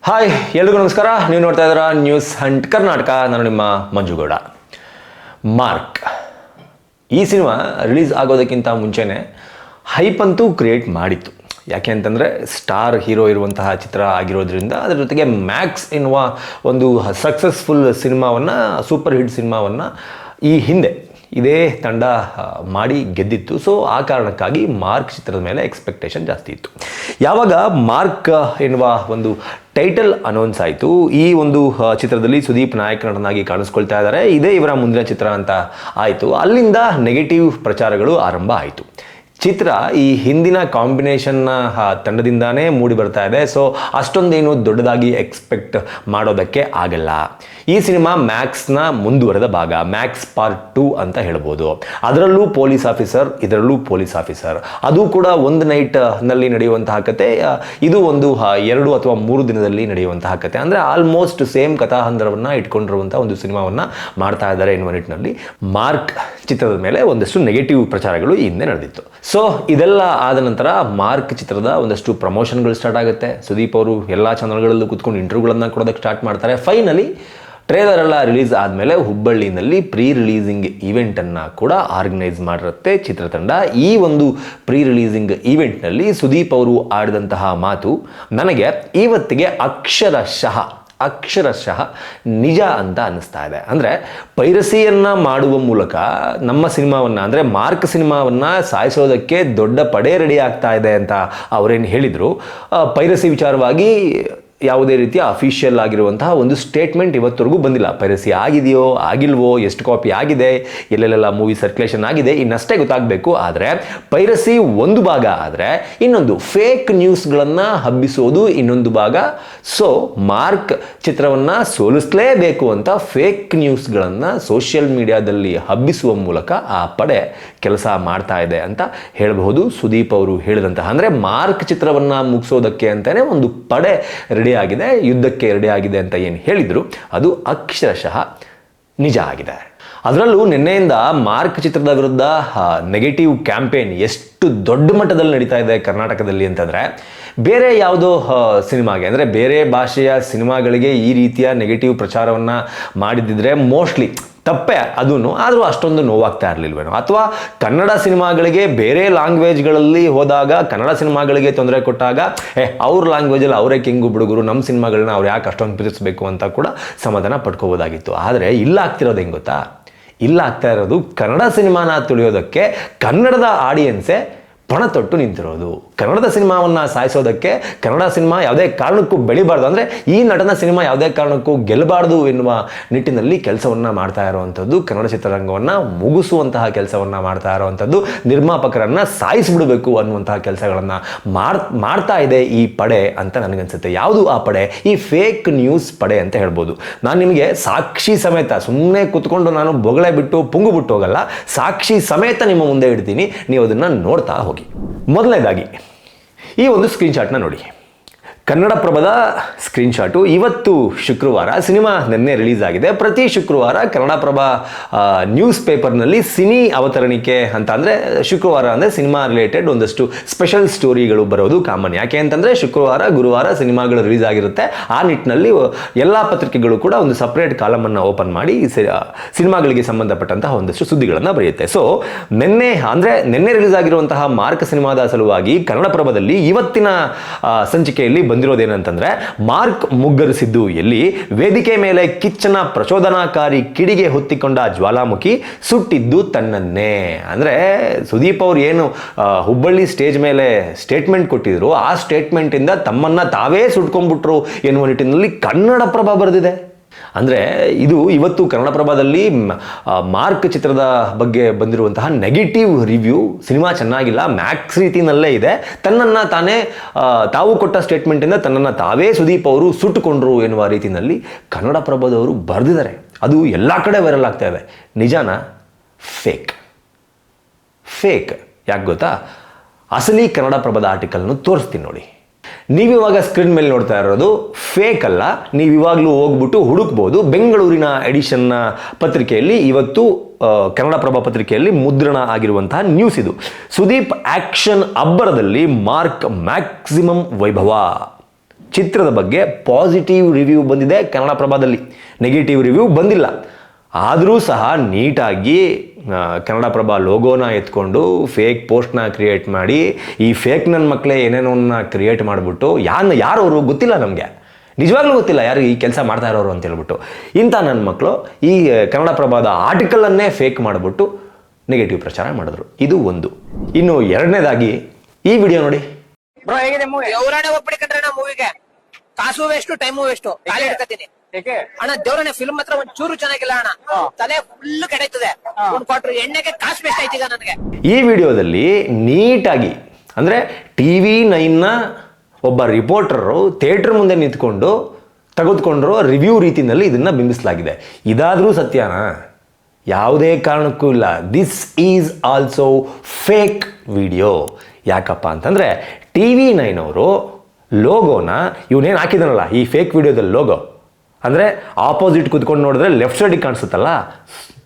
Hi ಎಲ್ರಿಗೂ ನಮಸ್ಕಾರ. ನೀವು ನೋಡ್ತಾ ಇದ್ದೀರಾ ನ್ಯೂಸ್ ಹಂಟ್ ಕರ್ನಾಟಕ. ನಾನು ನಿಮ್ಮ ಮಂಜುಗೌಡ. ಮಾರ್ಕ್ ಈ ಸಿನಿಮಾ ರಿಲೀಸ್ ಆಗೋದಕ್ಕಿಂತ ಮುಂಚೆನೇ ಹೈಪ್ ಅಂತೂ ಕ್ರಿಯೇಟ್ ಮಾಡಿತ್ತು. ಯಾಕೆ ಅಂತಂದರೆ ಸ್ಟಾರ್ ಹೀರೋ ಇರುವಂತಹ ಚಿತ್ರ ಆಗಿರೋದ್ರಿಂದ, ಅದರ ಜೊತೆಗೆ ಮ್ಯಾಕ್ಸ್ ಎನ್ನುವ ಒಂದು ಸಕ್ಸಸ್ಫುಲ್ ಸಿನಿಮಾವನ್ನು, ಸೂಪರ್ ಹಿಟ್ ಸಿನಿಮಾವನ್ನು ಈ ಹಿಂದೆ ಇದೇ ತಂಡ ಮಾಡಿ ಗೆದ್ದಿತ್ತು. ಸೊ ಆ ಕಾರಣಕ್ಕಾಗಿ ಮಾರ್ಕ್ ಚಿತ್ರದ ಮೇಲೆ ಎಕ್ಸ್ಪೆಕ್ಟೇಷನ್ ಜಾಸ್ತಿ ಇತ್ತು. ಯಾವಾಗ ಮಾರ್ಕ್ ಎನ್ನುವ ಒಂದು ಟೈಟಲ್ ಅನೌನ್ಸ್ ಆಯಿತು, ಈ ಒಂದು ಚಿತ್ರದಲ್ಲಿ ಸುದೀಪ್ ನಾಯಕ ನಟನಾಗಿ ಕಾಣಿಸ್ಕೊಳ್ತಾ ಇದ್ದಾರೆ, ಇದೇ ಇವರ ಮುಂದಿನ ಚಿತ್ರ ಅಂತ ಆಯಿತು. ಅಲ್ಲಿಂದ ನೆಗೆಟಿವ್ ಪ್ರಚಾರಗಳು ಆರಂಭ ಆಯಿತು. ಚಿತ್ರ ಈ ಹಿಂದಿನ ಕಾಂಬಿನೇಷನ್ನ ತಂಡದಿಂದಾನೇ ಮೂಡಿ ಬರ್ತಾ ಇದೆ. ಸೊ ಅಷ್ಟೊಂದೇನು ದೊಡ್ಡದಾಗಿ ಎಕ್ಸ್ಪೆಕ್ಟ್ ಮಾಡೋದಕ್ಕೆ ಆಗಲ್ಲ. ಈ ಸಿನಿಮಾ ಮ್ಯಾಕ್ಸ್ನ ಮುಂದುವರೆದ ಭಾಗ, ಮ್ಯಾಕ್ಸ್ ಪಾರ್ಟ್ 2 ಅಂತ ಹೇಳ್ಬೋದು. ಅದರಲ್ಲೂ ಪೊಲೀಸ್ ಆಫೀಸರ್, ಇದರಲ್ಲೂ ಪೊಲೀಸ್ ಆಫೀಸರ್. ಅದು ಕೂಡ ಒಂದು ನೈಟ್ನಲ್ಲಿ ನಡೆಯುವಂತಹ ಕತೆ. ಇದು ಒಂದು 2 ಅಥವಾ 3 ದಿನದಲ್ಲಿ ನಡೆಯುವಂತಹ ಕತೆ. ಅಂದರೆ ಆಲ್ಮೋಸ್ಟ್ ಸೇಮ್ ಕಥಾಹಂದರವನ್ನು ಇಟ್ಕೊಂಡಿರುವಂಥ ಒಂದು ಸಿನಿಮಾವನ್ನು ಮಾಡ್ತಾ ಇದ್ದಾರೆ ಎನ್ನುವ ನಿಟ್ಟಿನಲ್ಲಿ ಮಾರ್ಕ್ ಚಿತ್ರದ ಮೇಲೆ ಒಂದಷ್ಟು ನೆಗೆಟಿವ್ ಪ್ರಚಾರಗಳು ಈ ಹಿಂದೆ ನಡೆದಿತ್ತು. ಸೊ ಇದೆಲ್ಲ ಆದ ನಂತರ ಮಾರ್ಕ್ ಚಿತ್ರದ ಒಂದಷ್ಟು ಪ್ರಮೋಷನ್ಗಳು ಸ್ಟಾರ್ಟ್ ಆಗುತ್ತೆ. ಸುದೀಪ್ ಅವರು ಎಲ್ಲ ಚಾನಲ್ಗಳಲ್ಲೂ ಕೂತ್ಕೊಂಡು ಇಂಟರ್ವ್ಯೂಗಳನ್ನು ಕೊಡೋದಕ್ಕೆ ಸ್ಟಾರ್ಟ್ ಮಾಡ್ತಾರೆ. ಫೈನಲಿ ಟ್ರೇಲರ್ ಎಲ್ಲ ರಿಲೀಸ್ ಆದಮೇಲೆ ಹುಬ್ಬಳ್ಳಿನಲ್ಲಿ ಪ್ರೀ ರಿಲೀಸಿಂಗ್ ಈವೆಂಟನ್ನು ಕೂಡ ಆರ್ಗನೈಸ್ ಮಾಡಿರುತ್ತೆ ಚಿತ್ರತಂಡ. ಈ ಒಂದು ಪ್ರೀ ರಿಲೀಸಿಂಗ್ ಈವೆಂಟ್ನಲ್ಲಿ ಸುದೀಪ್ ಅವರು ಆಡಿದಂತಹ ಮಾತು ನನಗೆ ಇವತ್ತಿಗೆ ಅಕ್ಷರಶಃ ನಿಜ ಅಂತ ಅನ್ನಿಸ್ತಾ ಇದೆ. ಅಂದರೆ ಪೈರಸಿಯನ್ನು ಮಾಡುವ ಮೂಲಕ ನಮ್ಮ ಸಿನಿಮಾವನ್ನು, ಅಂದರೆ ಮಾರ್ಕ್ ಸಿನಿಮಾವನ್ನು ಸಾಯಿಸೋದಕ್ಕೆ ದೊಡ್ಡ ಪಡೆ ರೆಡಿ ಆಗ್ತಾ ಇದೆ ಅಂತ ಅವರೇನು ಹೇಳಿದರು. ಪೈರಸಿ ವಿಚಾರವಾಗಿ ಯಾವುದೇ ರೀತಿಯ ಅಫಿಷಿಯಲ್ ಆಗಿರುವಂತಹ ಒಂದು ಸ್ಟೇಟ್ಮೆಂಟ್ ಇವತ್ತರೆಗೂ ಬಂದಿಲ್ಲ. ಪೈರಸಿ ಆಗಿದೆಯೋ ಆಗಿಲ್ವೋ, ಎಷ್ಟು ಕಾಪಿ ಆಗಿದೆ, ಎಲ್ಲೆಲ್ಲ ಮೂವಿ ಸರ್ಕ್ಯುಲೇಷನ್ ಆಗಿದೆ, ಇನ್ನಷ್ಟೇ ಗೊತ್ತಾಗಬೇಕು. ಆದರೆ ಪೈರಸಿ ಒಂದು ಭಾಗ ಆದರೆ ಇನ್ನೊಂದು ಫೇಕ್ ನ್ಯೂಸ್ಗಳನ್ನು ಹಬ್ಬಿಸೋದು ಇನ್ನೊಂದು ಭಾಗ. ಸೊ ಮಾರ್ಕ್ ಚಿತ್ರವನ್ನು ಸೋಲಿಸಲೇಬೇಕು ಅಂತ ಫೇಕ್ ನ್ಯೂಸ್ಗಳನ್ನು ಸೋಷಿಯಲ್ ಮೀಡಿಯಾದಲ್ಲಿ ಹಬ್ಬಿಸುವ ಮೂಲಕ ಆ ಪಡೆ ಕೆಲಸ ಮಾಡ್ತಾ ಇದೆ ಅಂತ ಹೇಳಬಹುದು. ಸುದೀಪ್ ಅವರು ಹೇಳಿದಂತಹ, ಅಂದರೆ ಮಾರ್ಕ್ ಚಿತ್ರವನ್ನು ಮುಗಿಸೋದಕ್ಕೆ ಅಂತಲೇ ಒಂದು ಪಡೆ ರೆಡಿ ಆಗಿದೆ, ಯುದ್ಧಕ್ಕೆ ರೆಡಿ ಆಗಿದೆ ಅಂತ ಏನು ಹೇಳಿದ್ರು ಅದು ಅಕ್ಷರಶಃ ನಿಜ ಆಗಿದೆ. ಅದರಲ್ಲೂ ನಿನ್ನೆಯಿಂದ ಮಾರ್ಕ್ ಚಿತ್ರದ ವಿರುದ್ಧ ನೆಗೆಟಿವ್ ಕ್ಯಾಂಪೇನ್ ಎಷ್ಟು ದೊಡ್ಡ ಮಟ್ಟದಲ್ಲಿ ನಡೀತಾ ಇದೆ ಕರ್ನಾಟಕದಲ್ಲಿ ಅಂತಂದರೆ, ಬೇರೆ ಯಾವುದೋ ಸಿನಿಮಾಗೆ, ಅಂದರೆ ಬೇರೆ ಭಾಷೆಯ ಸಿನಿಮಾಗಳಿಗೆ ಈ ರೀತಿಯ ನೆಗೆಟಿವ್ ಪ್ರಚಾರವನ್ನು ಮಾಡಿದ್ದಿದ್ರೆ ಮೋಸ್ಟ್ಲಿ ತಪ್ಪೇ ಅದನ್ನು, ಆದರೂ ಅಷ್ಟೊಂದು ನೋವಾಗ್ತಾ ಇರಲಿಲ್ವೇನೋ. ಅಥವಾ ಕನ್ನಡ ಸಿನಿಮಾಗಳಿಗೆ ಬೇರೆ ಲ್ಯಾಂಗ್ವೇಜ್ಗಳಲ್ಲಿ ಹೋದಾಗ, ಕನ್ನಡ ಸಿನಿಮಾಗಳಿಗೆ ತೊಂದರೆ ಕೊಟ್ಟಾಗ ಅವ್ರ ಲ್ಯಾಂಗ್ವೇಜಲ್ಲಿ ಅವರೇ ಕಿಂಗು ಬಿಡುಗರು, ನಮ್ಮ ಸಿನಿಮಾಗಳನ್ನ ಅವ್ರು ಯಾಕೆ ಅಷ್ಟೊಂದು ಪ್ರೀತಿಸಬೇಕು ಅಂತ ಕೂಡ ಸಮಾಧಾನ ಪಡ್ಕೋಬೋದಾಗಿತ್ತು. ಆದರೆ ಇಲ್ಲ ಆಗ್ತಿರೋದು ಹೆಂಗೆ ಗೊತ್ತಾ? ಇಲ್ಲ ಆಗ್ತಾ ಇರೋದು ಕನ್ನಡ ಸಿನಿಮಾನ ತುಳಿಯೋದಕ್ಕೆ ಕನ್ನಡದ ಆಡಿಯನ್ಸೇ ಪಣ ತೊಟ್ಟು ನಿಂತಿರೋದು. ಕನ್ನಡದ ಸಿನಿಮಾವನ್ನು ಸಾಯಿಸೋದಕ್ಕೆ, ಕನ್ನಡ ಸಿನಿಮಾ ಯಾವುದೇ ಕಾರಣಕ್ಕೂ ಬೆಳಿಬಾರ್ದು, ಅಂದರೆ ಈ ನಟನ ಸಿನಿಮಾ ಯಾವುದೇ ಕಾರಣಕ್ಕೂ ಗೆಲ್ಲಬಾರ್ದು ಎನ್ನುವ ನಿಟ್ಟಿನಲ್ಲಿ ಕೆಲಸವನ್ನು ಮಾಡ್ತಾ ಇರುವಂಥದ್ದು, ಕನ್ನಡ ಚಿತ್ರರಂಗವನ್ನು ಮುಗಿಸುವಂತಹ ಕೆಲಸವನ್ನು ಮಾಡ್ತಾ ಇರುವಂಥದ್ದು, ನಿರ್ಮಾಪಕರನ್ನು ಸಾಯಿಸಿಬಿಡಬೇಕು ಅನ್ನುವಂತಹ ಕೆಲಸಗಳನ್ನು ಮಾಡ್ತಾ ಇದೆ ಈ ಪಡೆ ಅಂತ ನನಗನ್ಸುತ್ತೆ. ಯಾವುದು ಆ ಪಡೆ? ಈ ಫೇಕ್ ನ್ಯೂಸ್ ಪಡೆ ಅಂತ ಹೇಳ್ಬೋದು. ನಾನು ನಿಮಗೆ ಸಾಕ್ಷಿ ಸಮೇತ, ಸುಮ್ಮನೆ ಕೂತ್ಕೊಂಡು ನಾನು ಬೊಗಳೆ ಬಿಟ್ಟು ಪುಂಗು ಬಿಟ್ಟು ಹೋಗಲ್ಲ, ಸಾಕ್ಷಿ ಸಮೇತ ನಿಮ್ಮ ಮುಂದೆ ಇಡ್ತೀನಿ, ನೀವು ಅದನ್ನು ನೋಡ್ತಾ ಹೋಗಿ. ಮೊದಲನೇದಾಗಿ ಈ ಒಂದು ಸ್ಕ್ರೀನ್ಶಾಟ್ನ ನೋಡಿ. ಕನ್ನಡಪ್ರಭದ ಸ್ಕ್ರೀನ್ಶಾಟು. ಇವತ್ತು ಶುಕ್ರವಾರ, ಸಿನಿಮಾ ನಿನ್ನೆ ರಿಲೀಸ್ ಆಗಿದೆ. ಪ್ರತಿ ಶುಕ್ರವಾರ ಕನ್ನಡಪ್ರಭ ನ್ಯೂಸ್ ಪೇಪರ್ನಲ್ಲಿ ಸಿನಿ ಅವತರಣಿಕೆ ಅಂತ, ಅಂದರೆ ಶುಕ್ರವಾರ ಅಂದರೆ ಸಿನಿಮಾ ರಿಲೇಟೆಡ್ ಒಂದಷ್ಟು ಸ್ಪೆಷಲ್ ಸ್ಟೋರಿಗಳು ಬರೋದು ಕಾಮನ್. ಯಾಕೆ ಅಂತಂದರೆ ಶುಕ್ರವಾರ ಗುರುವಾರ ಸಿನಿಮಾಗಳು ರಿಲೀಸ್ ಆಗಿರುತ್ತೆ. ಆ ನಿಟ್ಟಿನಲ್ಲಿ ಎಲ್ಲ ಪತ್ರಿಕೆಗಳು ಕೂಡ ಒಂದು ಸಪ್ರೇಟ್ ಕಾಲಮನ್ನು ಓಪನ್ ಮಾಡಿ ಸಿನಿಮಾಗಳಿಗೆ ಸಂಬಂಧಪಟ್ಟಂತಹ ಒಂದಷ್ಟು ಸುದ್ದಿಗಳನ್ನು ಬರೆಯುತ್ತೆ. ಸೊ ನಿನ್ನೆ ರಿಲೀಸ್ ಆಗಿರುವಂತಹ ಮಾರ್ಕ್ ಸಿನಿಮಾದ ಸಲುವಾಗಿ ಕನ್ನಡಪ್ರಭದಲ್ಲಿ ಇವತ್ತಿನ ಸಂಚಿಕೆಯಲ್ಲಿ ಬಂದಿರೋದೇನಂತಂದ್ರೆ, ಮಾರ್ಕ್ ಮುಗ್ಗರಿಸಿದ್ದು ಎಲ್ಲಿ? ವೇದಿಕೆ ಮೇಲೆ ಕಿಚ್ಚನ ಪ್ರಚೋದನಾಕಾರಿ ಕಿಡಿಗೆ ಹೊತ್ತಿಕೊಂಡ ಜ್ವಾಲಾಮುಖಿ ಸುಟ್ಟಿದ್ದು ತನ್ನನ್ನೇ. ಅಂದರೆ ಸುದೀಪ್ ಅವರು ಏನು ಹುಬ್ಬಳ್ಳಿ ಸ್ಟೇಜ್ ಮೇಲೆ ಸ್ಟೇಟ್ಮೆಂಟ್ ಕೊಟ್ಟಿದ್ರು, ಆ ಸ್ಟೇಟ್ಮೆಂಟಿಂದ ತಮ್ಮನ್ನು ತಾವೇ ಸುಟ್ಕೊಂಡ್ಬಿಟ್ರು ಎನ್ನುವ ನಿಟ್ಟಿನಲ್ಲಿ ಕನ್ನಡಪ್ರಭ ಬರೆದಿದೆ. ಅಂದರೆ ಇದು ಇವತ್ತು ಕನ್ನಡಪ್ರಭದಲ್ಲಿ ಮಾರ್ಕ್ ಚಿತ್ರದ ಬಗ್ಗೆ ಬಂದಿರುವಂತಹ ನೆಗೆಟಿವ್ ರಿವ್ಯೂ. ಸಿನಿಮಾ ಚೆನ್ನಾಗಿಲ್ಲ, ಮ್ಯಾಕ್ಸ್ ರೀತಿಯಲ್ಲೇ ಇದೆ, ತನ್ನನ್ನು ತಾನೇ ತಾವು ಕೊಟ್ಟ ಸ್ಟೇಟ್ಮೆಂಟಿಂದ ತನ್ನನ್ನು ತಾವೇ ಸುದೀಪ್ ಅವರು ಸುಟ್ಟುಕೊಂಡ್ರು ಎನ್ನುವ ರೀತಿಯಲ್ಲಿ ಕನ್ನಡಪ್ರಭದವರು ಬರೆದಿದ್ದಾರೆ. ಅದು ಎಲ್ಲ ಕಡೆ ವೈರಲ್ ಆಗ್ತಾ ಇದೆ. ನಿಜಾನ? ಫೇಕ್. ಯಾಕೆ ಗೊತ್ತಾ? ಅಸಲಿ ಕನ್ನಡಪ್ರಭದ ಆರ್ಟಿಕಲ್ನು ತೋರಿಸ್ತೀನಿ ನೋಡಿ. ನೀವಿವಾಗ ಸ್ಕ್ರೀನ್ ಮೇಲೆ ನೋಡ್ತಾ ಇರೋದು ಫೇಕ್ ಅಲ್ಲ, ನೀವು ಇವಾಗಲೂ ಹೋಗ್ಬಿಟ್ಟು ಹುಡುಕ್ಬೋದು. ಬೆಂಗಳೂರಿನ ಎಡಿಷನ್ನ ಪತ್ರಿಕೆಯಲ್ಲಿ ಇವತ್ತು ಕನ್ನಡಪ್ರಭ ಪತ್ರಿಕೆಯಲ್ಲಿ ಮುದ್ರಣ ಆಗಿರುವಂತಹ ನ್ಯೂಸ್ ಇದು. ಸುದೀಪ್ ಆಕ್ಷನ್ ಅಬ್ಬರದಲ್ಲಿ ಮಾರ್ಕ್ ಮ್ಯಾಕ್ಸಿಮಮ್ ವೈಭವ. ಚಿತ್ರದ ಬಗ್ಗೆ ಪಾಸಿಟಿವ್ ರಿವ್ಯೂ ಬಂದಿದೆ ಕನ್ನಡಪ್ರಭದಲ್ಲಿ, ನೆಗೆಟಿವ್ ರಿವ್ಯೂ ಬಂದಿಲ್ಲ. ಆದರೂ ಸಹ ನೀಟಾಗಿ ಕನ್ನಡಪ್ರಭ ಲೋಗೋನ ಎತ್ಕೊಂಡು ಫೇಕ್ ಪೋಸ್ಟ್ನ ಕ್ರಿಯೇಟ್ ಮಾಡಿ, ಈ ಫೇಕ್ ನನ್ನ ಮಕ್ಕಳೇ ಏನೇನೋನ್ನ ಕ್ರಿಯೇಟ್ ಮಾಡಿಬಿಟ್ಟು ಯಾರು ಅವರು ಗೊತ್ತಿಲ್ಲ, ನಮಗೆ ನಿಜವಾಗ್ಲೂ ಗೊತ್ತಿಲ್ಲ ಯಾರು ಈ ಕೆಲಸ ಮಾಡ್ತಾ ಇರೋರು ಅಂತ ಹೇಳ್ಬಿಟ್ಟು, ಇಂಥ ನನ್ನ ಮಕ್ಕಳು ಈ ಕನ್ನಡಪ್ರಭದ ಆರ್ಟಿಕಲನ್ನೇ ಫೇಕ್ ಮಾಡಿಬಿಟ್ಟು ನೆಗೆಟಿವ್ ಪ್ರಚಾರ ಮಾಡಿದ್ರು. ಇದು ಒಂದು. ಇನ್ನು ಎರಡನೇದಾಗಿ ಈ ವಿಡಿಯೋ ನೋಡಿ. ಮೂವಿಗೆ ಕಾಸು ವೇಸ್ಟ್, ಟೈಮು ವೇಸ್ಟ್. ಕಾಲಿ ಹಿಡ್ಕತೀನಿ ಅಣ್ಣ. ದೇವ್ರಣ್ಣ ಫಿಲ್ಮ್ ಹತ್ರ ಒಂದ್ ಚೂರು ಚೆನ್ನಾಗಿಲ್ಲ ಅಣ್ಣ, ತಲೆ ಫುಲ್ ಕೆಡೈತದೆ. ಕೊಟ್ರು ಎಣ್ಣೆಗೆ ಕಾಸು ವೇಸ್ಟ್ ಆಯ್ತೀಗ ನನಗೆ. ಈ ವಿಡಿಯೋದಲ್ಲಿ ನೀಟಾಗಿ ಅಂದ್ರೆ TV9ನ ಒಬ್ಬ ರಿಪೋರ್ಟರು ಥಿಯೇಟರ್ ಮುಂದೆ ನಿಂತ್ಕೊಂಡು ತೆಗೆದುಕೊಂಡಿರೋ ರಿವ್ಯೂ ರೀತಿಯಲ್ಲಿ ಇದನ್ನ ಬಿಂಬಿಸಲಾಗಿದೆ. ಇದಾದ್ರೂ ಸತ್ಯನಾ? ಯಾವುದೇ ಕಾರಣಕ್ಕೂ ಇಲ್ಲ. This is also fake video. ಯಾಕಪ್ಪ ಅಂತಂದರೆ TV9 ಅವರು ಲೋಗೋನ ಇವನೇನು ಹಾಕಿದಾನಲ್ಲ ಈ ಫೇಕ್ ವಿಡಿಯೋದಲ್ಲಿ ಲೋಗೋ, ಅಂದರೆ ಆಪೋಸಿಟ್ ಕುತ್ಕೊಂಡು ನೋಡಿದ್ರೆ ಲೆಫ್ಟ್ ಸೈಡಿಗೆ ಕಾಣಿಸುತ್ತಲ್ಲ,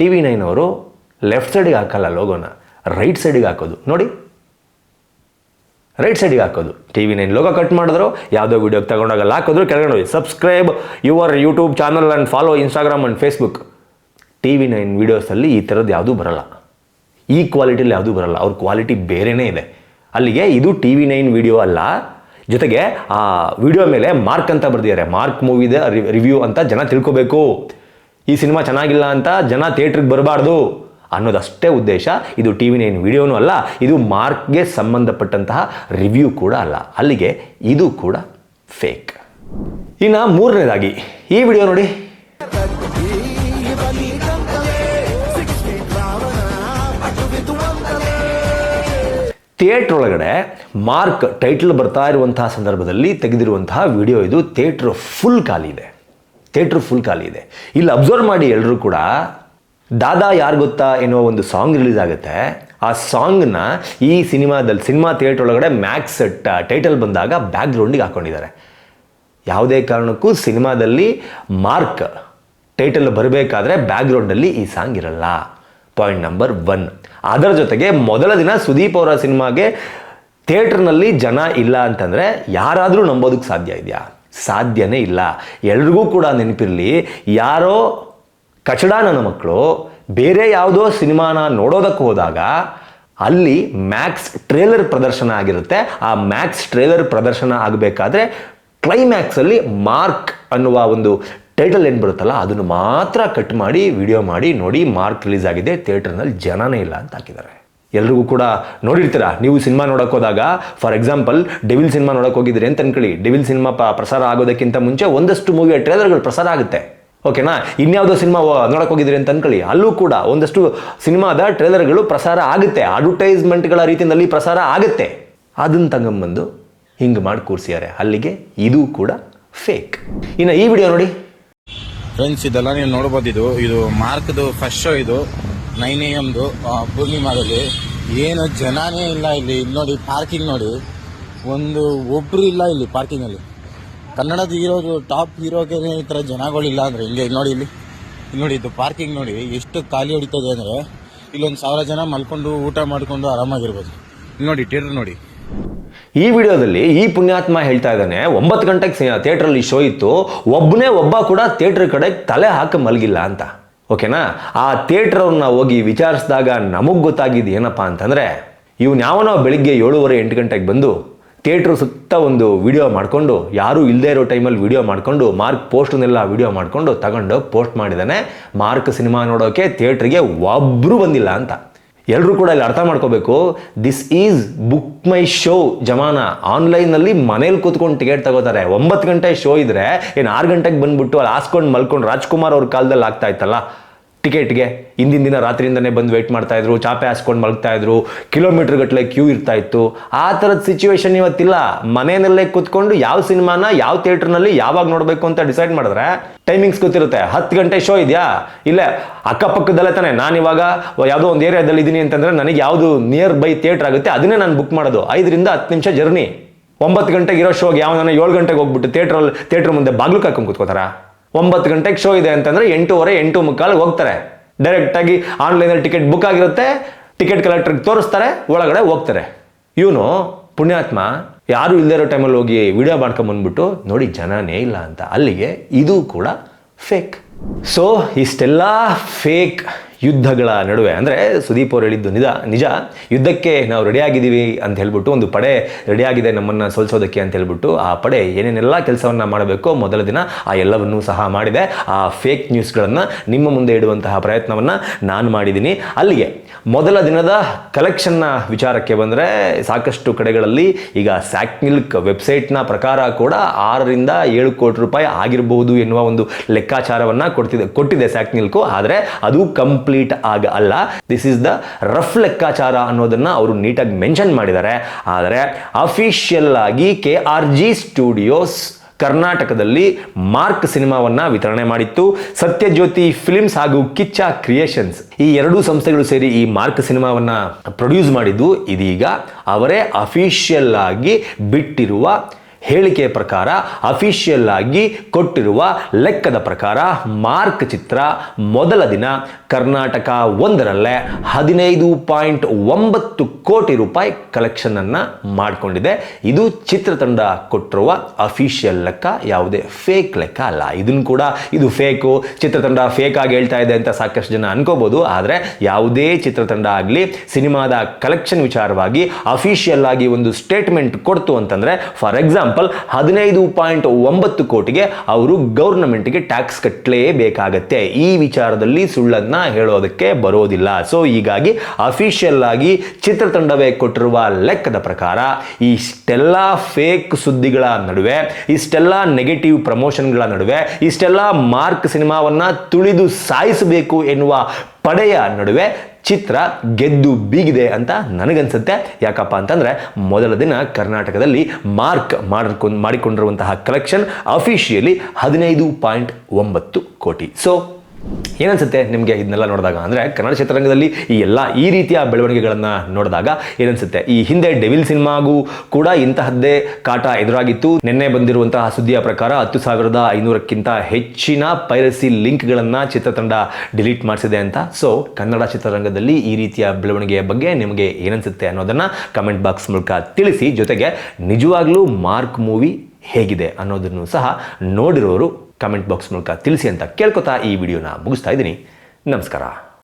TV9 ಅವರು ಲೆಫ್ಟ್ ಸೈಡಿಗೆ ಹಾಕಲ್ಲ ಲೋಗೋನ, ರೈಟ್ ಸೈಡಿಗೆ ಹಾಕೋದು. ನೋಡಿ, ರೈಟ್ ಸೈಡಿಗೆ ಹಾಕೋದು. TV9 ಲೋಗೋ ಕಟ್ ಮಾಡಿದ್ರು, ಯಾವುದೋ ವಿಡಿಯೋಗೆ ತಗೊಂಡಾಗಲ್ಲ ಹಾಕಿದ್ರು, ಕೆಳಗಡೆ ನೋಡಿ subscribe your YouTube channel and follow Instagram and Facebook. TV9 ವೀಡಿಯೋಸಲ್ಲಿ ಈ ಥರದ್ದು ಯಾವುದೂ ಬರಲ್ಲ, ಈ ಕ್ವಾಲಿಟಿಯಲ್ಲಿ ಯಾವುದೂ ಬರಲ್ಲ. ಅವ್ರ ಕ್ವಾಲಿಟಿ ಬೇರೆಯೇ ಇದೆ. ಅಲ್ಲಿಗೆ ಇದು TV9 ವಿಡಿಯೋ ಅಲ್ಲ, ಜೊತೆಗೆ ಆ ವಿಡಿಯೋ ಮೇಲೆ ಮಾರ್ಕ್ ಅಂತ ಬರ್ದಿದ್ದಾರೆ. ಮಾರ್ಕ್ ಮೂವಿದ ರಿವ್ಯೂ ಅಂತ ಜನ ತಿಳ್ಕೊಬೇಕು, ಈ ಸಿನಿಮಾ ಚೆನ್ನಾಗಿಲ್ಲ ಅಂತ ಜನ ಥಿಯೇಟ್ರಿಗೆ ಬರಬಾರ್ದು ಅನ್ನೋದಷ್ಟೇ ಉದ್ದೇಶ. ಇದು TV9 ವಿಡಿಯೋನೂ ಅಲ್ಲ, ಇದು ಮಾರ್ಕ್ಗೆ ಸಂಬಂಧಪಟ್ಟಂತಹ ರಿವ್ಯೂ ಕೂಡ ಅಲ್ಲ. ಅಲ್ಲಿಗೆ ಇದು ಕೂಡ ಫೇಕ್. ಇನ್ನು ಮೂರನೇದಾಗಿ ಈ ವಿಡಿಯೋ ನೋಡಿ. ಥಿಯೇಟ್ರ್ ಒಳಗಡೆ ಮಾರ್ಕ್ ಟೈಟಲ್ ಬರ್ತಾ ಇರುವಂತಹ ಸಂದರ್ಭದಲ್ಲಿ ತೆಗೆದಿರುವಂತಹ ವಿಡಿಯೋ ಇದು. ಥಿಯೇಟ್ರ್ ಫುಲ್ ಖಾಲಿ ಇದೆ, ಥಿಯೇಟ್ರ್ ಫುಲ್ ಖಾಲಿ ಇದೆ. ಇಲ್ಲಿ ಅಬ್ಸರ್ವ್ ಮಾಡಿ ಎಲ್ಲರೂ ಕೂಡ, ದಾದಾ ಯಾರು ಗೊತ್ತಾ ಎನ್ನುವ ಒಂದು ಸಾಂಗ್ ರಿಲೀಸ್ ಆಗುತ್ತೆ. ಆ ಸಾಂಗ್ನ ಈ ಸಿನಿಮಾ ಥಿಯೇಟ್ರ್ ಒಳಗಡೆ ಮ್ಯಾಕ್ಸ್ ಟೈಟಲ್ ಬಂದಾಗ ಬ್ಯಾಕ್ಗ್ರೌಂಡಿಗೆ ಹಾಕ್ಕೊಂಡಿದ್ದಾರೆ. ಯಾವುದೇ ಕಾರಣಕ್ಕೂ ಸಿನಿಮಾದಲ್ಲಿ ಮಾರ್ಕ್ ಟೈಟಲ್ ಬರಬೇಕಾದ್ರೆ ಬ್ಯಾಕ್ಗ್ರೌಂಡಲ್ಲಿ ಈ ಸಾಂಗ್ ಇರಲ್ಲ. Point number 1. ಅದರ ಜೊತೆಗೆ ಮೊದಲ ದಿನ ಸುದೀಪ್ ಅವರ ಸಿನಿಮಾಗೆ ಥಿಯೇಟ್ರ್ನಲ್ಲಿ ಜನ ಇಲ್ಲ ಅಂತಂದರೆ ಯಾರಾದರೂ ನಂಬೋದಕ್ಕೆ ಸಾಧ್ಯ ಇದೆಯಾ? ಸಾಧ್ಯನೇ ಇಲ್ಲ. ಎಲ್ರಿಗೂ ಕೂಡ ನೆನಪಿರಲಿ, ಯಾರೋ ಕಚಡ ನನ್ನ ಮಕ್ಕಳು ಬೇರೆ ಯಾವುದೋ ಸಿನಿಮಾನ ನೋಡೋದಕ್ಕೆ ಹೋದಾಗ ಅಲ್ಲಿ ಮ್ಯಾಕ್ಸ್ ಟ್ರೇಲರ್ ಪ್ರದರ್ಶನ ಆಗಿರುತ್ತೆ. ಆ ಮ್ಯಾಕ್ಸ್ ಟ್ರೇಲರ್ ಪ್ರದರ್ಶನ ಆಗಬೇಕಾದ್ರೆ ಕ್ಲೈಮ್ಯಾಕ್ಸಲ್ಲಿ ಮಾರ್ಕ್ ಅನ್ನುವ ಒಂದು ಟೈಟಲ್ ಏನು ಬರುತ್ತಲ್ಲ ಅದನ್ನು ಮಾತ್ರ ಕಟ್ ಮಾಡಿ ವಿಡಿಯೋ ಮಾಡಿ ನೋಡಿ ಮಾರ್ಕ್ ರಿಲೀಸ್ ಆಗಿದೆ, ಥಿಯೇಟರ್ನಲ್ಲಿ ಜನನೇ ಇಲ್ಲ ಅಂತ ಹಾಕಿದ್ದಾರೆ. ಎಲ್ರಿಗೂ ಕೂಡ ನೋಡಿರ್ತೀರ, ನೀವು ಸಿನಿಮಾ ನೋಡೋಕೆ ಹೋದಾಗ, ಫಾರ್ ಎಕ್ಸಾಂಪಲ್ ಡೆವಿಲ್ ಸಿನಿಮಾ ನೋಡೋಕೆ ಹೋಗಿದ್ರಿ ಅಂತ ಅನ್ಕೊಳ್ಳಿ. ಡೆವಿಲ್ ಸಿನಿಮಾ ಪ್ರಸಾರ ಆಗೋದಕ್ಕಿಂತ ಮುಂಚೆ ಒಂದಷ್ಟು ಮೂವಿಯ ಟ್ರೇಲರ್ಗಳು ಪ್ರಸಾರ ಆಗುತ್ತೆ, ಓಕೆನಾ? ಇನ್ಯಾವುದೋ ಸಿನಿಮಾ ನೋಡೋಕೆ ಹೋಗಿದ್ರಿ ಅಂತ ಅನ್ಕೊಳ್ಳಿ, ಅಲ್ಲೂ ಕೂಡ ಒಂದಷ್ಟು ಸಿನಿಮಾದ ಟ್ರೇಲರ್ಗಳು ಪ್ರಸಾರ ಆಗುತ್ತೆ, ಅಡ್ವರ್ಟೈಸ್ಮೆಂಟ್ಗಳ ರೀತಿಯಲ್ಲಿ ಪ್ರಸಾರ ಆಗುತ್ತೆ. ಅದನ್ನು ತಗೊಂಬಂದು ಹಿಂಗೆ ಮಾಡಿ ಕೂರಿಸಿದ್ದಾರೆ. ಅಲ್ಲಿಗೆ ಇದು ಕೂಡ ಫೇಕ್. ಇನ್ನು ಈ ವಿಡಿಯೋ ನೋಡಿ ಫ್ರೆಂಡ್ಸ್, ಇದೆಲ್ಲ ನೀವು ನೋಡ್ಬೋದು. ಇದು ಮಾರ್ಕ್ದು ಫಸ್ಟ್ ಶೋ, ಇದು 9 AM ಪೂರ್ಣಿಮಾದಲ್ಲಿ. ಏನು ಜನನೇ ಇಲ್ಲ ಇಲ್ಲಿ ನೋಡಿ. ಪಾರ್ಕಿಂಗ್ ನೋಡಿ, ಒಬ್ರು ಇಲ್ಲ ಇಲ್ಲಿ ಪಾರ್ಕಿಂಗಲ್ಲಿ. ಕನ್ನಡದ ಹೀರೋದು ಟಾಪ್ ಹೀರೋಗೆ ಈ ಥರ ಜನಗಳಿಲ್ಲ ಅಂದರೆ ಹಿಂಗೆ ನೋಡಿ. ಇಲ್ಲಿ ನೋಡಿ, ಇದು ಪಾರ್ಕಿಂಗ್ ನೋಡಿ ಎಷ್ಟು ಖಾಲಿ ಹೊಡಿತದೆ ಅಂದರೆ ಇಲ್ಲೊಂದು 1000 ಜನ ಮಲ್ಕೊಂಡು ಊಟ ಮಾಡಿಕೊಂಡು ಆರಾಮಾಗಿರ್ಬೋದು. ನೋಡಿ ಥಿಯೇಟರ್ ನೋಡಿ. ಈ ವಿಡಿಯೋದಲ್ಲಿ ಈ ಪುಣ್ಯಾತ್ಮ ಹೇಳ್ತಾ ಇದ್ದಾನೆ, 9 ಗಂಟೆಗೆ ಥಿಯೇಟ್ರಲ್ಲಿ ಶೋ ಇತ್ತು, ಒಬ್ಬ ಕೂಡ ಥಿಯೇಟ್ರ್ ಕಡೆ ತಲೆ ಹಾಕಿ ಮಲಗಿಲ್ಲ ಅಂತ, ಓಕೆನಾ? ಆ ಥಿಯೇಟ್ರವ್ರನ್ನ ಹೋಗಿ ವಿಚಾರಿಸಿದಾಗ ನಮಗೆ ಗೊತ್ತಾಗಿದ್ದು ಏನಪ್ಪ ಅಂತಂದರೆ, ಯಾವನೋ ಬೆಳಿಗ್ಗೆ 7:30-8 ಗಂಟೆಗೆ ಬಂದು ಥಿಯೇಟ್ರ್ ಸುತ್ತ ಒಂದು ವಿಡಿಯೋ ಮಾಡಿಕೊಂಡು, ಯಾರೂ ಇಲ್ಲದೆ ಇರೋ ಟೈಮಲ್ಲಿ ವಿಡಿಯೋ ಮಾಡಿಕೊಂಡು, ಮಾರ್ಕ್ ಪೋಸ್ಟನ್ನೆಲ್ಲ ವಿಡಿಯೋ ಮಾಡಿಕೊಂಡು ತಗೊಂಡು ಪೋಸ್ಟ್ ಮಾಡಿದ್ದಾನೆ. ಮಾರ್ಕ್ ಸಿನಿಮಾ ನೋಡೋಕೆ ಥಿಯೇಟ್ರಿಗೆ ಒಬ್ಬರು ಬಂದಿಲ್ಲ ಅಂತ. ಎಲ್ಲರೂ ಕೂಡ ಇಲ್ಲಿ ಅರ್ಥ ಮಾಡ್ಕೋಬೇಕು, this is book my show ಜಮಾನ. ಆನ್ಲೈನಲ್ಲಿ ಮನೇಲಿ ಕೂತ್ಕೊಂಡು ಟಿಕೆಟ್ ತಗೋತಾರೆ. 9 ಗಂಟೆ ಶೋ ಇದ್ರೆ ಏನು 6 ಗಂಟೆಗೆ ಬಂದುಬಿಟ್ಟು ಅಲ್ಲಿ ಹಾಸ್ಕೊಂಡು ಮಲ್ಕೊಂಡು ರಾಜ್ಕುಮಾರ್ ಅವ್ರ ಕಾಲದಲ್ಲಿ ಆಗ್ತಾ ಇತ್ತಲ್ಲ ಟಿಕೆಟ್ಗೆ. ಹಿಂದಿನ ದಿನ ರಾತ್ರಿಯಿಂದನೇ ಬಂದು ವೆಯ್ಟ್ ಮಾಡ್ತಾ ಇದ್ರು, ಚಾಪೆ ಹಾಸ್ಕೊಂಡು ಮಲಗ್ತಾ ಇದ್ರು, ಕಿಲೋಮೀಟರ್ ಗಟ್ಟಲೆ ಕ್ಯೂ ಇರ್ತಾ ಇತ್ತು. ಆ ಥರದ ಸಿಚುವೇಶನ್ ಇವತ್ತಿಲ್ಲ. ಮನೆಯಲ್ಲೇ ಕೂತ್ಕೊಂಡು ಯಾವ ಸಿನಿಮಾನ ಯಾವ ಥಿಯೇಟ್ರ್ನಲ್ಲಿ ಯಾವಾಗ ನೋಡಬೇಕು ಅಂತ ಡಿಸೈಡ್ ಮಾಡಿದ್ರೆ ಟೈಮಿಂಗ್ಸ್ ಗೊತ್ತಿರುತ್ತೆ. 10 ಗಂಟೆ ಶೋ ಇದೆಯಾ, ಇಲ್ಲೇ ಅಕ್ಕಪಕ್ಕದಲ್ಲೇ ತಾನೆ. ನಾನು ಇವಾಗ ಯಾವುದೋ ಒಂದು ಏರಿಯಾದಲ್ಲಿ ಇದ್ದೀನಿ ಅಂತಂದರೆ ನನಗೆ ಯಾವುದು ನಿಯರ್ ಬೈ ಥಿಯೇಟ್ರ್ ಆಗುತ್ತೆ ಅದನ್ನೇ ನಾನು ಬುಕ್ ಮಾಡೋದು. 5ರಿಂದ 10 ನಿಮಿಷ ಜರ್ನಿ. 9 ಗಂಟೆಗೆ ಇರೋ ಶೋಗೆ ಯಾವ 7 ಗಂಟೆಗೆ ಹೋಗ್ಬಿಟ್ಟು ಥಿಯೇಟ್ರ್ ಮುಂದೆ ಬಾಗ್ಲು ಕಾಕೊಂಡು ಕೂತ್ಕೋತಾರ. 9 ಗಂಟೆಗೆ ಶೋ ಇದೆ ಅಂತಂದರೆ 8:15, 8:45 ಹೋಗ್ತಾರೆ. ಡೈರೆಕ್ಟಾಗಿ ಆನ್ಲೈನಲ್ಲಿ ಟಿಕೆಟ್ ಬುಕ್ ಆಗಿರುತ್ತೆ, ಟಿಕೆಟ್ ಕಲೆಕ್ಟರ್ಗೆ ತೋರಿಸ್ತಾರೆ, ಒಳಗಡೆ ಹೋಗ್ತಾರೆ. ಇವನು ಪುಣ್ಯಾತ್ಮ ಯಾರು ಇಲ್ಲದೇ ಇರೋ ಟೈಮಲ್ಲಿ ಹೋಗಿ ವಿಡಿಯೋ ಮಾಡ್ಕೊಂಬಂದ್ಬಿಟ್ಟು ನೋಡಿ ಜನನೇ ಇಲ್ಲ ಅಂತ. ಅಲ್ಲಿಗೆ ಇದು ಕೂಡ ಫೇಕ್. ಸೊ ಇಷ್ಟೆಲ್ಲ ಫೇಕ್ ಯುದ್ಧಗಳ ನಡುವೆ, ಅಂದರೆ ಸುದೀಪ್ ಅವ್ರು ಹೇಳಿದ್ದು ನಿಜ, ಯುದ್ಧಕ್ಕೆ ನಾವು ರೆಡಿಯಾಗಿದ್ದೀವಿ ಅಂತ ಹೇಳ್ಬಿಟ್ಟು, ಒಂದು ಪಡೆ ರೆಡಿಯಾಗಿದೆ ನಮ್ಮನ್ನು ಸೋಲಿಸೋದಕ್ಕೆ ಅಂತ ಹೇಳ್ಬಿಟ್ಟು, ಆ ಪಡೆ ಏನೇನೆಲ್ಲ ಕೆಲಸವನ್ನು ಮಾಡಬೇಕೋ ಮೊದಲ ದಿನ ಆ ಎಲ್ಲವನ್ನೂ ಸಹ ಮಾಡಿದೆ. ಆ ಫೇಕ್ ನ್ಯೂಸ್ಗಳನ್ನು ನಿಮ್ಮ ಮುಂದೆ ಇಡುವಂತಹ ಪ್ರಯತ್ನವನ್ನು ನಾನು ಮಾಡಿದ್ದೀನಿ. ಅಲ್ಲಿಗೆ ಮೊದಲ ದಿನದ ಕಲೆಕ್ಷನ್ನ ವಿಚಾರಕ್ಕೆ ಬಂದರೆ, ಸಾಕಷ್ಟು ಕಡೆಗಳಲ್ಲಿ ಈಗ ಸ್ಯಾಕ್ ಮಿಲ್ಕ್ ವೆಬ್ಸೈಟ್ನ ಪ್ರಕಾರ ಕೂಡ 6ರಿಂದ 7 ಕೋಟಿ ರೂಪಾಯಿ ಆಗಿರಬಹುದು ಎನ್ನುವ ಒಂದು ಲೆಕ್ಕಾಚಾರವನ್ನು ಕೊಟ್ಟಿದೆ ಸ್ಯಾಕ್ ಮಿಲ್ಕು. ಆದರೆ ಅದು ಕಂಪ್ಲೀಟ್ ಅಲ್ಲ. ದಿಸ್ ಇಸ್ ದ ರಫ್ ಲೆಕ್ಕಾಚಾರ ಅನ್ನೋದನ್ನ ಅವರು ನೀಟಾಗಿ ಮೆನ್ಷನ್ ಮಾಡಿದ್ದಾರೆ. ಆದರೆ ಅಫಿಷಿಯಲ್ ಆಗಿ KRG ಸ್ಟುಡಿಯೋಸ್ ಕರ್ನಾಟಕದಲ್ಲಿ ಮಾರ್ಕ್ ಸಿನಿಮಾವನ್ನ ವಿತರಣೆ ಮಾಡಿತ್ತು. ಸತ್ಯಜ್ಯೋತಿ ಫಿಲ್ಮ್ಸ್ ಹಾಗೂ ಕಿಚ್ಚ ಕ್ರಿಯೇಷನ್ಸ್ ಈ ಎರಡೂ ಸಂಸ್ಥೆಗಳು ಸೇರಿ ಈ ಮಾರ್ಕ್ ಸಿನಿಮಾವನ್ನ ಪ್ರೊಡ್ಯೂಸ್ ಮಾಡಿದ್ದು. ಇದೀಗ ಅವರೇ ಅಫಿಷಿಯಲ್ ಆಗಿ ಬಿಟ್ಟಿರುವ ಹೇಳಿಕೆ ಪ್ರಕಾರ, ಅಫಿಷಿಯಲ್ ಆಗಿ ಕೊಟ್ಟಿರುವ ಲೆಕ್ಕದ ಪ್ರಕಾರ, ಮಾರ್ಕ್ ಚಿತ್ರ ಮೊದಲ ದಿನ ಕರ್ನಾಟಕ 1ರಲ್ಲೇ 15.9 ಕೋಟಿ ರೂಪಾಯಿ ಕಲೆಕ್ಷನ್ ಅನ್ನ ಮಾಡಿಕೊಂಡಿದೆ. ಇದು ಚಿತ್ರತಂಡ ಕೊಟ್ಟಿರುವ ಅಫಿಷಿಯಲ್ ಲೆಕ್ಕ, ಯಾವುದೇ ಫೇಕ್ ಲೆಕ್ಕ ಅಲ್ಲ. ಇದನ್ನು ಕೂಡ ಇದು ಫೇಕು, ಚಿತ್ರತಂಡ ಫೇಕ್ ಆಗಿ ಹೇಳ್ತಾ ಇದೆ ಅಂತ ಸಾಕಷ್ಟು ಜನ ಅನ್ಕೋಬಹುದು. ಆದರೆ ಯಾವುದೇ ಚಿತ್ರತಂಡ ಆಗಲಿ ಸಿನಿಮಾದ ಕಲೆಕ್ಷನ್ ವಿಚಾರವಾಗಿ ಅಫಿಷಿಯಲ್ ಆಗಿ ಒಂದು ಸ್ಟೇಟ್ಮೆಂಟ್ ಕೊಡ್ತು ಅಂತಂದ್ರೆ, ಫಾರ್ ಎಕ್ಸಾಂಪಲ್ 15.9 ಕೋಟಿಗೆ ಅವರು ಗೌರ್ನಮೆಂಟ್ಗೆ ಟ್ಯಾಕ್ಸ್ ಕಟ್ಟಲೇಬೇಕಾಗತ್ತೆ. ಈ ವಿಚಾರದಲ್ಲಿ ಸುಳ್ಳನ್ನ ಹೇಳೋದಕ್ಕೆ ಬರೋದಿಲ್ಲ. ಸೊ ಹೀಗಾಗಿ ಅಫಿಷಿಯಲ್ ಆಗಿ ಚಿತ್ರತಂಡವೇ ಕೊಟ್ಟಿರುವ ಲೆಕ್ಕದ ಪ್ರಕಾರ ಇಷ್ಟೆಲ್ಲ ಫೇಕ್ ಸುದ್ದಿಗಳ ನಡುವೆ, ಇಷ್ಟೆಲ್ಲ ನೆಗೆಟಿವ್ ಪ್ರಮೋಷನ್ಗಳ ನಡುವೆ, ಇಷ್ಟೆಲ್ಲ ಮಾರ್ಕ್ ಸಿನಿಮಾವನ್ನ ತುಳಿದು ಸಾಯಿಸಬೇಕು ಎನ್ನುವ ಪಡೆಯ ನಡುವೆ ಚಿತ್ರ ಗೆದ್ದು ಬೀಗಿದೆ ಅಂತ ನನಗನ್ಸುತ್ತೆ. ಯಾಕಪ್ಪ ಅಂತಂದ್ರೆ ಮೊದಲ ದಿನ ಕರ್ನಾಟಕದಲ್ಲಿ ಮಾರ್ಕ್ ಮಾಡಿಕೊಂಡಿರುವಂತಹ ಕಲೆಕ್ಷನ್ ಅಫಿಷಿಯಲಿ 15.9 ಕೋಟಿ. ಸೊ ಏನನ್ಸುತ್ತೆ ನಿಮಗೆ ಇದನ್ನೆಲ್ಲ ನೋಡಿದಾಗ? ಅಂದರೆ ಕನ್ನಡ ಚಿತ್ರರಂಗದಲ್ಲಿ ಈ ರೀತಿಯ ಬೆಳವಣಿಗೆಗಳನ್ನು ನೋಡಿದಾಗ ಏನನ್ಸುತ್ತೆ? ಈ ಹಿಂದೆ ಡೆವಿಲ್ ಸಿನಿಮಾಗೂ ಕೂಡ ಇಂತಹದ್ದೇ ಕಾಟ ಎದುರಾಗಿತ್ತು. ನಿನ್ನೆ ಬಂದಿರುವಂತಹ ಸುದ್ದಿಯ ಪ್ರಕಾರ 10,500ಕ್ಕಿಂತ ಹೆಚ್ಚಿನ ಪೈರಸಿ ಲಿಂಕ್ಗಳನ್ನು ಚಿತ್ರತಂಡ ಡಿಲೀಟ್ ಮಾಡಿಸಿದೆ ಅಂತ. ಸೊ ಕನ್ನಡ ಚಿತ್ರರಂಗದಲ್ಲಿ ಈ ರೀತಿಯ ಬೆಳವಣಿಗೆಯ ಬಗ್ಗೆ ನಿಮಗೆ ಏನನ್ಸುತ್ತೆ ಅನ್ನೋದನ್ನು ಕಮೆಂಟ್ ಬಾಕ್ಸ್ ಮೂಲಕ ತಿಳಿಸಿ. ಜೊತೆಗೆ ನಿಜವಾಗ್ಲೂ ಮಾರ್ಕ್ ಮೂವಿ ಹೇಗಿದೆ ಅನ್ನೋದನ್ನು ಸಹ ನೋಡಿರೋರು ಕಮೆಂಟ್ ಬಾಕ್ಸ್ ಮೂಲಕ ತಿಳಿಸಿ ಅಂತ ಕೇಳ್ಕೊತಾ ಈ ವಿಡಿಯೋನ ಮುಗಿಸ್ತಾ ಇದ್ದೀನಿ. ನಮಸ್ಕಾರ.